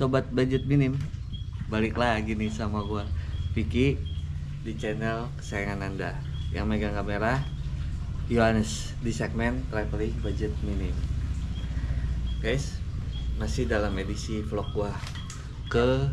sobat budget minim, balik lagi nih sama gua Vicky di channel kesayangan Anda. Yang megang kamera Yohanes di segmen traveling budget minim. Guys, masih dalam edisi vlog gua ke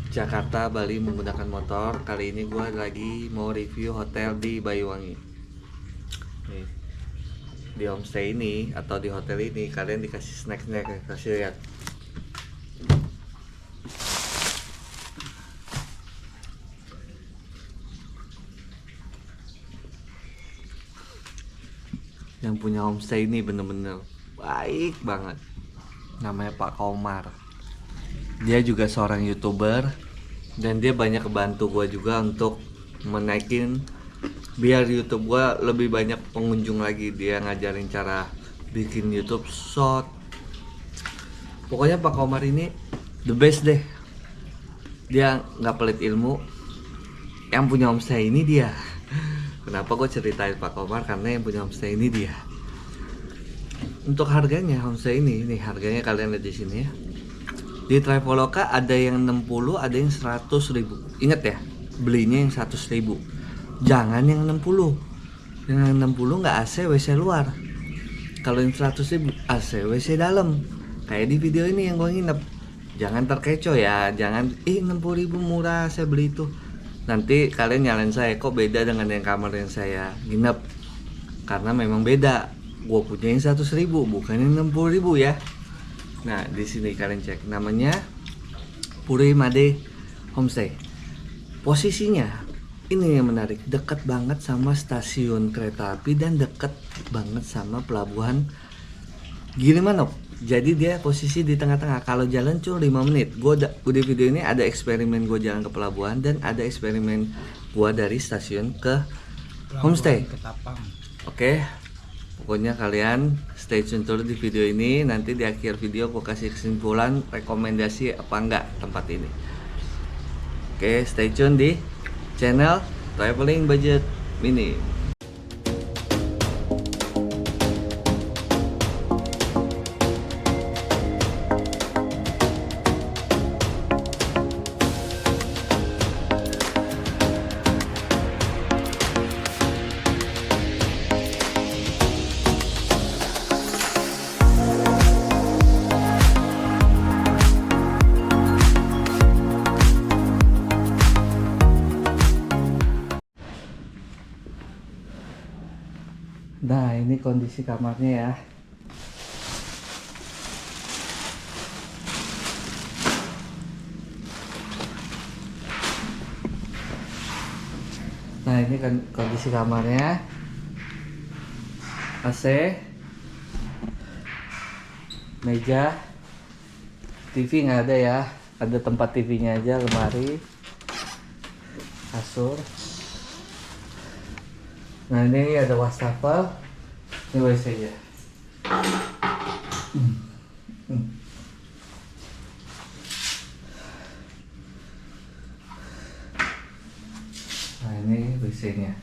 Jakarta, Bali menggunakan motor. Kali ini gua lagi mau review hotel di Banyuwangi. Nih, di homestay ini atau di hotel ini kalian dikasih snack-snack, kasih lihat. Yang punya homestay ini bener-bener baik banget, namanya Pak Komar. Dia juga seorang YouTuber dan dia banyak kebantu gua juga untuk menaikin biar YouTube gua lebih banyak pengunjung lagi. Dia ngajarin cara bikin YouTube short. Pokoknya Pak Komar ini the best deh. Dia nggak pelit ilmu. Yang punya homestay ini dia. Kenapa gue ceritain Pak Komar? Karena yang punya homestay ini dia. Untuk harganya homestay ini harganya kalian lihat di sini ya. Di Traveloka ada yang 60, ada yang 100.000. Ingat ya, belinya yang 100.000. Jangan yang 60. Yang 60 nggak AC WC luar. Kalau yang 100.000 AC WC dalam. Kayak di video ini yang gue nginep. Jangan terkecoh ya, jangan 60.000 murah saya beli itu. Nanti kalian nyalain saya, kok beda dengan yang kamar yang saya nginep. Karena memang beda. Gue punya yang 100.000, bukan yang 60.000 ya. Nah, di sini kalian cek namanya Puri Made Homestay. Posisinya ini yang menarik, dekat banget sama stasiun kereta api dan dekat banget sama pelabuhan Gilimanuk. Jadi dia posisi di tengah-tengah. Kalau jalan cuma 5 menit. Di video ini ada eksperimen gue jalan ke pelabuhan dan ada eksperimen gue dari stasiun ke homestay. Oke. Pokoknya kalian stay tune terus di video ini. Nanti di akhir video gue kasih kesimpulan rekomendasi apa enggak tempat ini. Oke, stay tune di channel Traveling Budget Minim. Nah, ini kondisi kamarnya ya. Nah, ini kan kondisi kamarnya. AC, meja, TV nggak ada ya. Ada tempat TV-nya aja, lemari, kasur. Nah, ini ada wastafel, ini WC-nya. Nah, ini WC-nya.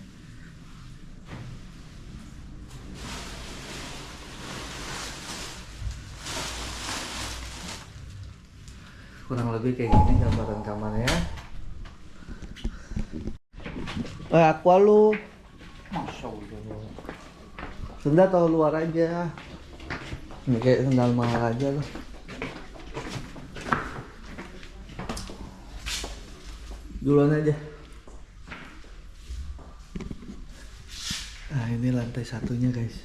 Kurang lebih kayak gini gambaran kamarnya. Aqua lu. Masya Allah. Sendal atau luar aja. Ini kayak sendal mahal aja loh. Duluan aja. Nah, ini lantai satunya guys.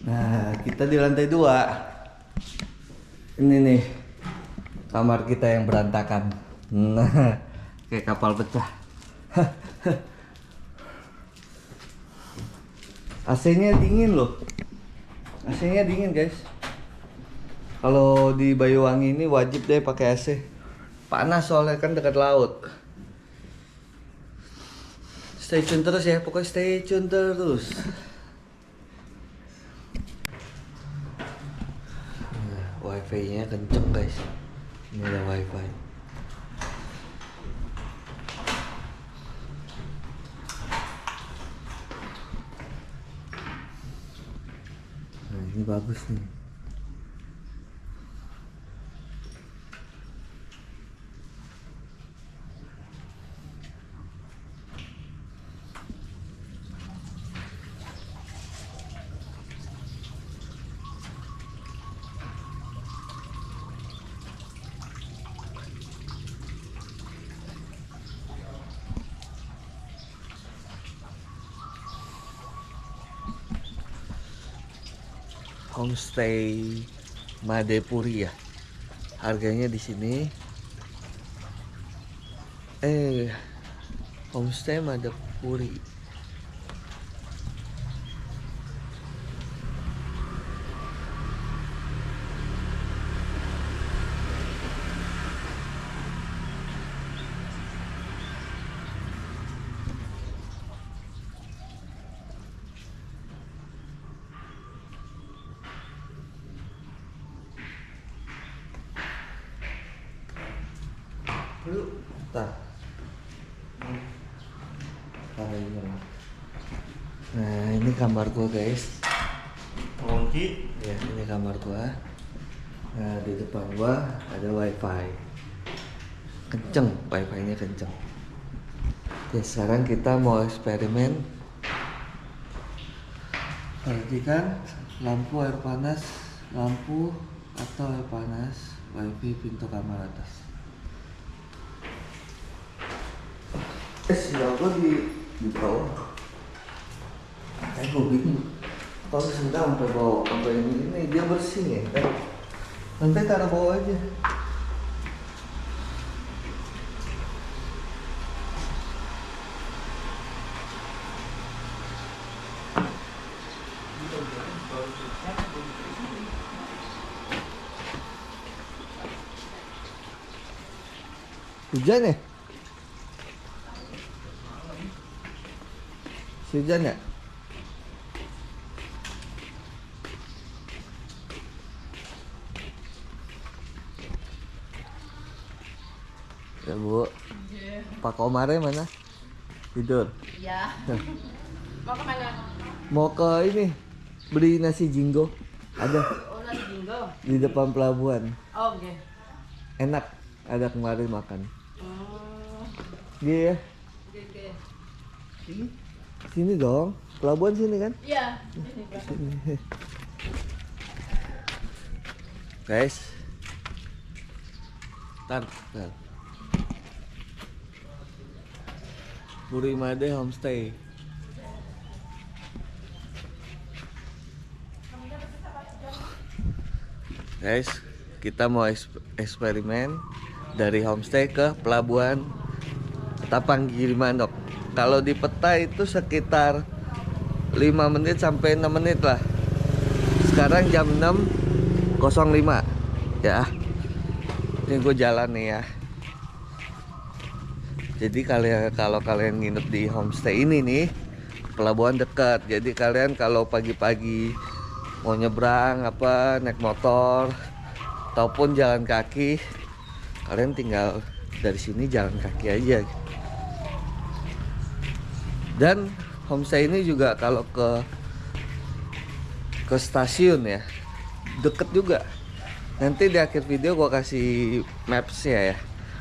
Nah, kita di lantai 2. Ini nih kamar kita yang berantakan. Nah, kayak kapal pecah. AC-nya dingin loh. AC-nya dingin guys. Kalau di Banyuwangi ini wajib deh pakai AC. Panas soalnya kan dekat laut. Stay tune terus ya, pokoknya stay tune terus. Nah, wifi-nya kenceng guys. Ini ada wifi. Nah ini bagus nih. Homestay Madepuri ya. Harganya di sini Homestay Madepuri. Dulu, tak. Nah ini kamar gua guys. Kunci. Ya ini kamar gua. Nah di depan gua ada wifi. Kenceng, wifi-nya kenceng. Oke sekarang kita mau eksperimen. Perhatikan lampu air panas, lampu atau air panas, wifi pintu kamar atas. Sinyal gua di bawah. Kayak gue bingung. Kalau sendal sampai bawah, sampai ini dia bersih ya kan? Nanti taruh bawah aja. Hujan ya? Hujan ya? Ya Bu. Pak Komarnya mana? Tidur. Iya. Mau ke mana? Mau ke ini beli nasi jinggo. Ada Oh, nasi jinggo. di depan pelabuhan. Oh, oke. Enak. Ada kemarin makan. Hmm. Iya ya. Oke, oke. Sini dong. Pelabuhan sini kan? Iya. Ini berapa? Guys. Tar. Burimade Homestay. Guys, kita mau eksperimen dari homestay ke pelabuhan Tapang Gilimanuk. Kalau di peta itu sekitar 5 menit sampai 6 menit lah. Sekarang jam 6.05 ya. Ini gue jalan nih ya. Jadi kalau kalian nginep di homestay ini nih, pelabuhan dekat. Jadi kalian kalau pagi-pagi mau nyebrang naik motor ataupun jalan kaki, kalian tinggal dari sini jalan kaki aja. Dan homestay ini juga kalau ke stasiun ya, deket juga. Nanti di akhir video gua kasih maps-nya ya,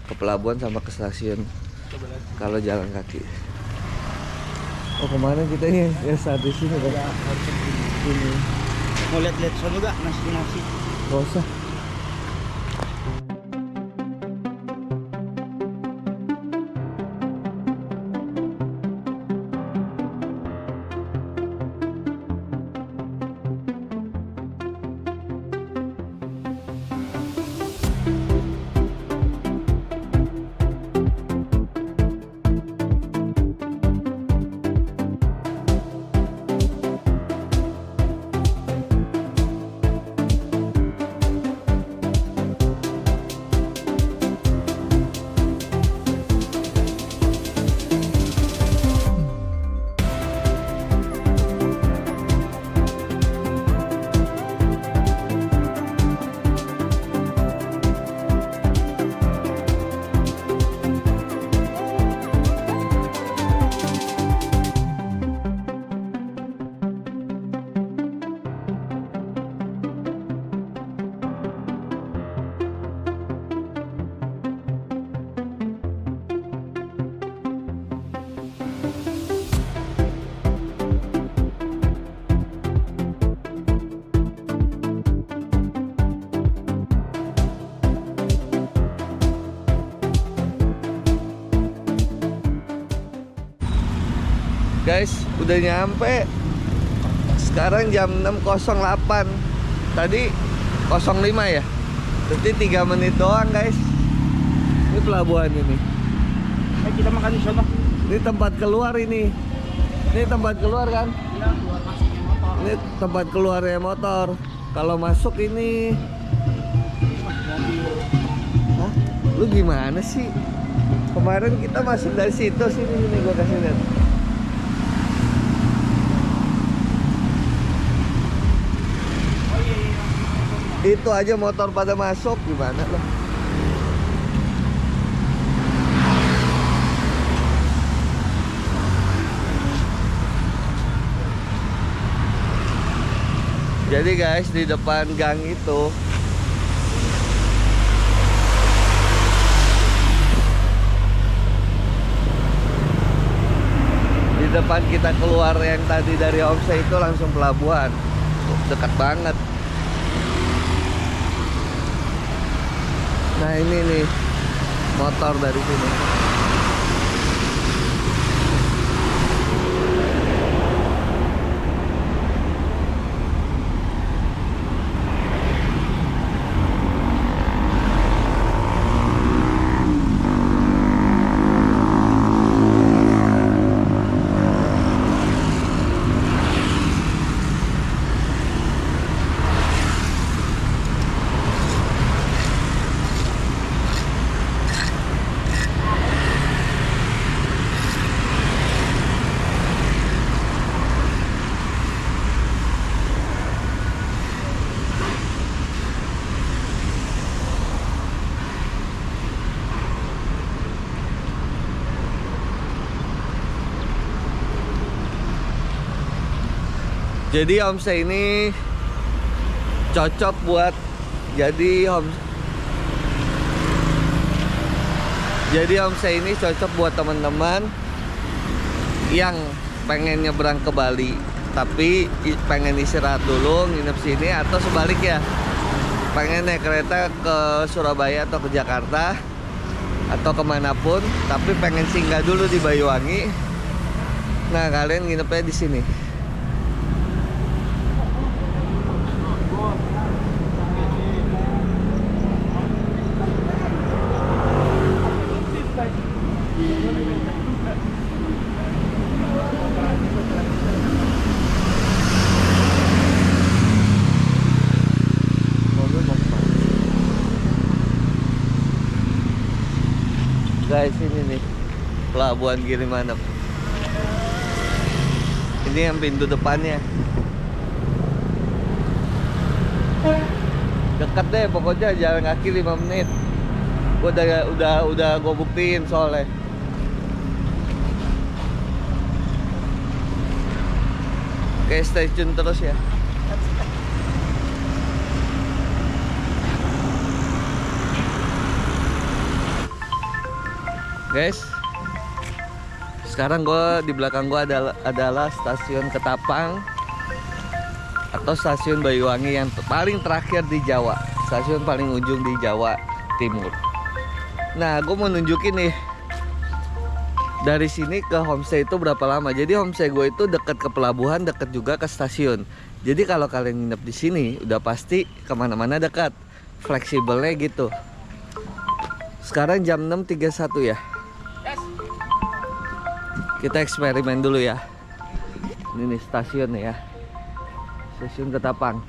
ke pelabuhan sama ke stasiun kalau jalan kaki. Oh kemana kita ini? Ya saat di sini kan? Ini. Mau lihat-lihat soal juga nasi. Gak usah. udah nyampe. Sekarang jam 6.08. Tadi 05 ya. Berarti 3 menit doang guys. Ini pelabuhan ini. Kita makan di sana. Ini tempat keluar ini. Ini tempat keluar kan? Iya, keluar masuknya motor. Ini tempat keluarnya motor. Kalau masuk ini, hah? Lu gimana sih? Kemarin kita masuk dari situ, sini gua kasih lihat. Itu aja motor pada masuk, gimana lah? Jadi guys, di depan gang itu di depan kita keluar yang tadi dari Homestay itu langsung pelabuhan. Dekat banget. Nah ini nih motor dari sini. Jadi Homestay ini cocok buat Homestay ini cocok buat teman-teman yang pengen nyebrang ke Bali tapi pengen istirahat dulu nginep sini, atau sebaliknya pengen naik kereta ke Surabaya atau ke Jakarta atau kemanapun tapi pengen singgah dulu di Banyuwangi. Nah kalian nginepnya di sini. Guys, ini nih pelabuhan Gilimanuk. Ini yang pintu depannya. Dekat deh pokoknya, jalan kaki 5 menit. Gua udah gua buktiin soalnya. Oke, stay tune terus ya. Guys, sekarang di belakang gue adalah stasiun Ketapang atau stasiun Banyuwangi yang paling terakhir di Jawa, stasiun paling ujung di Jawa Timur. Nah, gue mau nunjukin nih dari sini ke Homestay itu berapa lama. Jadi Homestay gue itu dekat ke pelabuhan, dekat juga ke stasiun. Jadi kalau kalian nginep di sini, udah pasti kemana-mana dekat, fleksibelnya gitu. Sekarang jam 6.31 ya. Kita eksperimen dulu ya. Ini nih stasiun ya. Stasiun Ketapang.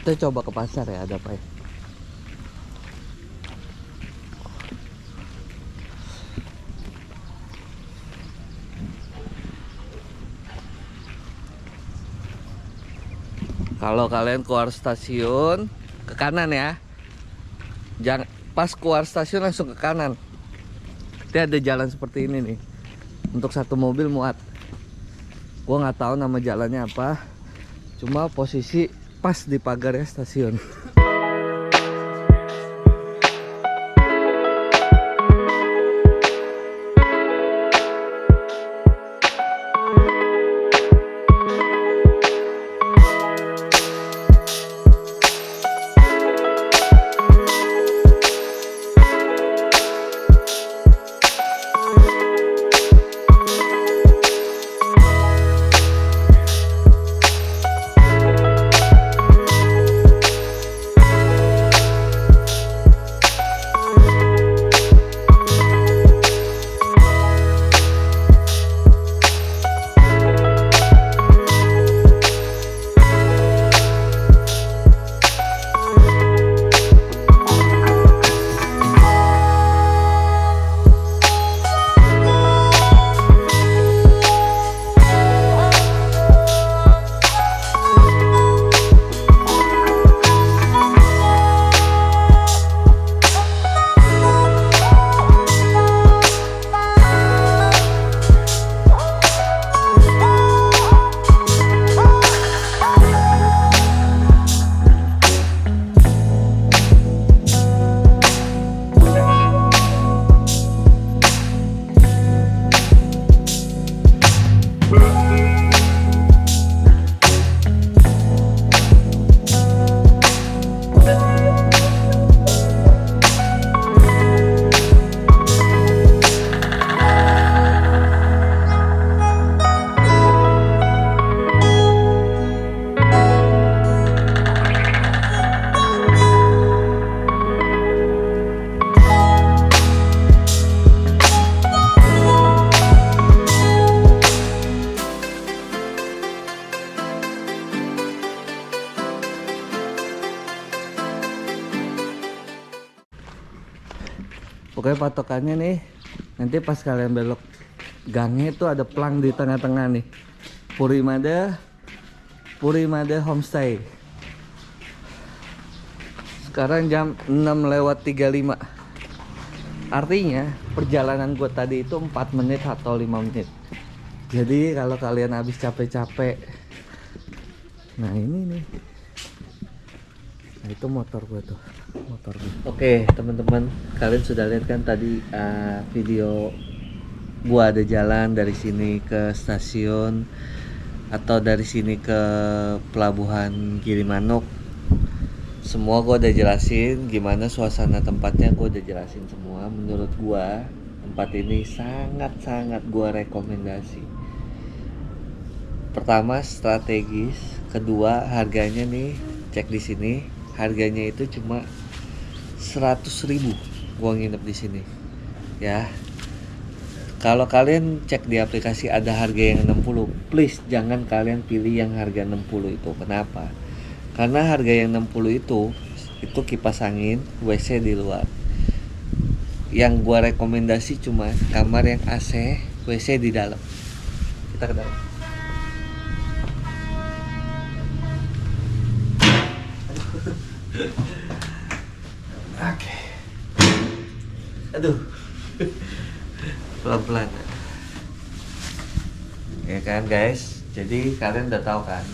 Kita coba ke pasar ya, ada apa ya? Kalau kalian keluar stasiun ke kanan ya, jangan pas keluar stasiun langsung ke kanan. Nanti ada jalan seperti ini nih, untuk satu mobil muat. Gua nggak tahu nama jalannya apa, cuma posisi pas di pagar ya stasiun. Pokoknya patokannya nih, nanti pas kalian belok gangnya itu ada plang di tengah-tengah nih. Purimada Homestay. Sekarang jam 6:35. Artinya perjalanan gue tadi itu 4 menit atau 5 menit. Jadi kalau kalian habis capek-capek, nah ini nih, nah itu motor gue tuh, motor gue. Oke teman-teman, kalian sudah lihat kan tadi video gue ada jalan dari sini ke stasiun atau dari sini ke pelabuhan Gilimanuk. Semua gue udah jelasin gimana suasana tempatnya, gue udah jelasin semua. Menurut gue tempat ini sangat-sangat gue rekomendasi. Pertama strategis, kedua harganya nih, cek di sini harganya itu cuma 100.000 gua nginep di sini ya. Kalau kalian cek di aplikasi ada harga yang 60, please jangan kalian pilih yang harga 60 itu. Kenapa? Karena harga yang 60 itu kipas angin, WC di luar. Yang gua rekomendasi cuma kamar yang AC, WC di dalam. Kita ke dalam. Oke. Aduh. Pelan-pelan. Ya kan guys. Jadi kalian udah tahu kan.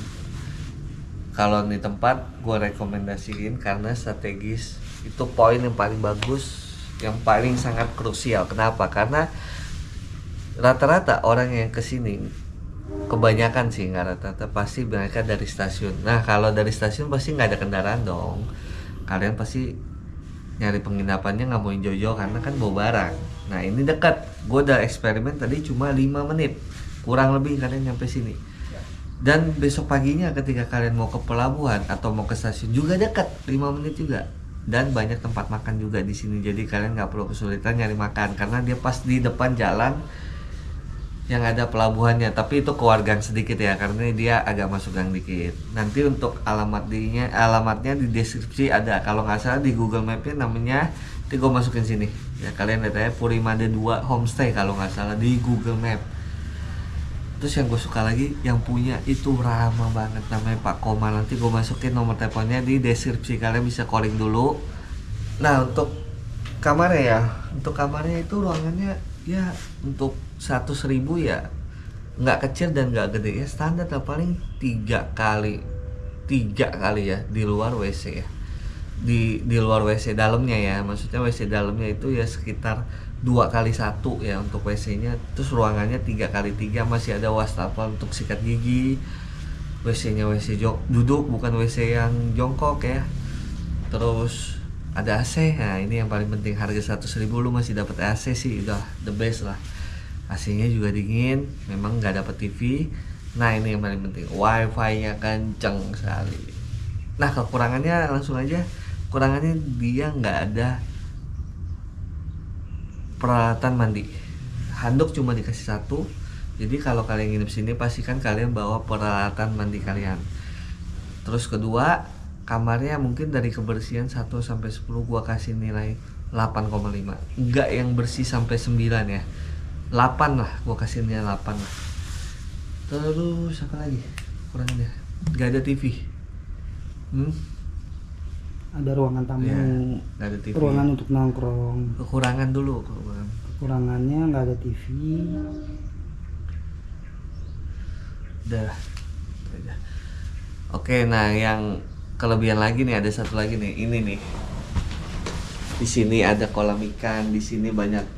Kalau di tempat gue rekomendasiin karena strategis. Itu poin yang paling bagus, yang paling sangat krusial. Kenapa? Karena rata-rata orang yang kesini, kebanyakan sih, nggak rata-rata, pasti mereka dari stasiun. Nah kalau dari stasiun pasti nggak ada kendaraan dong. Kalian pasti nyari penginapannya nggak mau jauh-jauh karena kan bawa barang. Nah ini dekat, gue udah eksperimen tadi cuma 5 menit kurang lebih kalian nyampe sini. Dan besok paginya ketika kalian mau ke pelabuhan atau mau ke stasiun juga dekat, 5 menit juga. Dan banyak tempat makan juga di sini, jadi kalian nggak perlu kesulitan nyari makan karena dia pas di depan jalan yang ada pelabuhannya. Tapi itu keluargaan sedikit ya, karena dia agak masuk gang dikit. Nanti untuk alamatnya di deskripsi ada, kalau nggak salah di Google Mapnya namanya, nanti gue masukin sini ya, kalian lihat aja Purimada 2 Homestay kalau nggak salah di Google Map. Terus yang gue suka lagi, yang punya itu ramah banget, namanya Pak Komar. Nanti gue masukin nomor teleponnya di deskripsi, kalian bisa calling dulu. Nah untuk kamarnya ya, untuk kamarnya itu ruangannya ya untuk 100.000 ya, nggak kecil dan nggak gede ya, standar lah, paling 3 kali ya di luar WC ya, di luar WC dalamnya ya, maksudnya WC dalamnya itu ya sekitar 2x1 ya untuk WC-nya. Terus ruangannya 3x3, masih ada wastafel untuk sikat gigi. WC-nya WC duduk, bukan WC yang jongkok ya. Terus ada AC. Nah ini yang paling penting, harga 100.000 lu masih dapat AC sih, udah the best lah. AC-nya juga dingin, memang nggak dapat TV. Nah ini yang paling penting, wifi-nya kenceng sekali. Nah kekurangannya langsung aja, kurangannya dia nggak ada peralatan mandi. Handuk cuma dikasih 1. Jadi kalau kalian nginep sini pastikan kalian bawa peralatan mandi kalian. Terus kedua, kamarnya mungkin dari kebersihan 1 sampai 10 gua kasih nilai 8,5. Enggak yang bersih sampai 9 ya. 8 lah, gua kasih nilai 8 lah. Terus apa lagi kurangnya? Enggak ada TV. Ada ruangan tamu, Ya, nggak ada TV. ruangan untuk nongkrong. Kekurangan dulu. Kekurangannya nggak ada TV. Udah. Oke, nah yang kelebihan lagi nih, ada satu lagi nih, ini nih. Di sini ada kolam ikan, di sini banyak,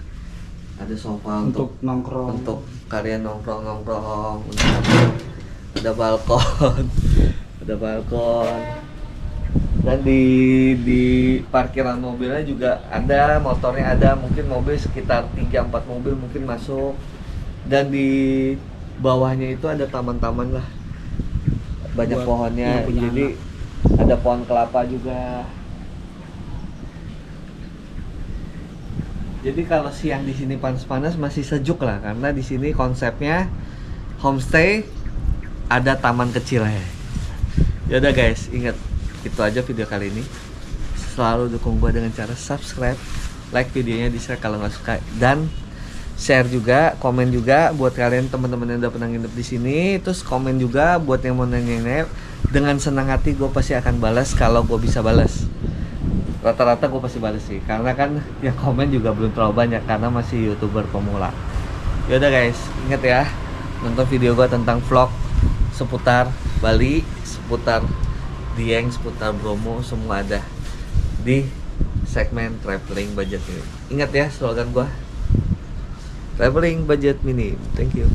ada sofa Untuk nongkrong. untuk kalian nongkrong. Ada balkon. Ada balkon. Dan di parkiran mobilnya juga ada, motornya ada, mungkin mobil sekitar 3-4 mobil mungkin masuk. Dan di bawahnya itu ada taman-taman lah, banyak Buat pohonnya, yang punya jadi ada pohon kelapa juga. Jadi kalau siang di sini panas-panas masih sejuk lah, karena di sini konsepnya homestay, ada taman kecil ya. Yaudah guys, ingat, itu aja video kali ini. Selalu dukung gue dengan cara subscribe, like videonya, di share kalau nggak suka, dan share juga, komen juga buat kalian teman-teman yang udah pernah nginep di sini. Terus komen juga buat yang mau nanya-nanya. Dengan senang hati gue pasti akan balas kalau gue bisa balas. Rata-rata gue pasti balas sih, karena kan yang komen juga belum terlalu banyak karena masih YouTuber pemula. Yaudah guys, ingat ya, nonton video gue tentang vlog seputar Bali, seputar Dieng, seputar Bromo, semua ada di segmen traveling budget ini. Ingat ya slogan gue, traveling budget minim. Thank you.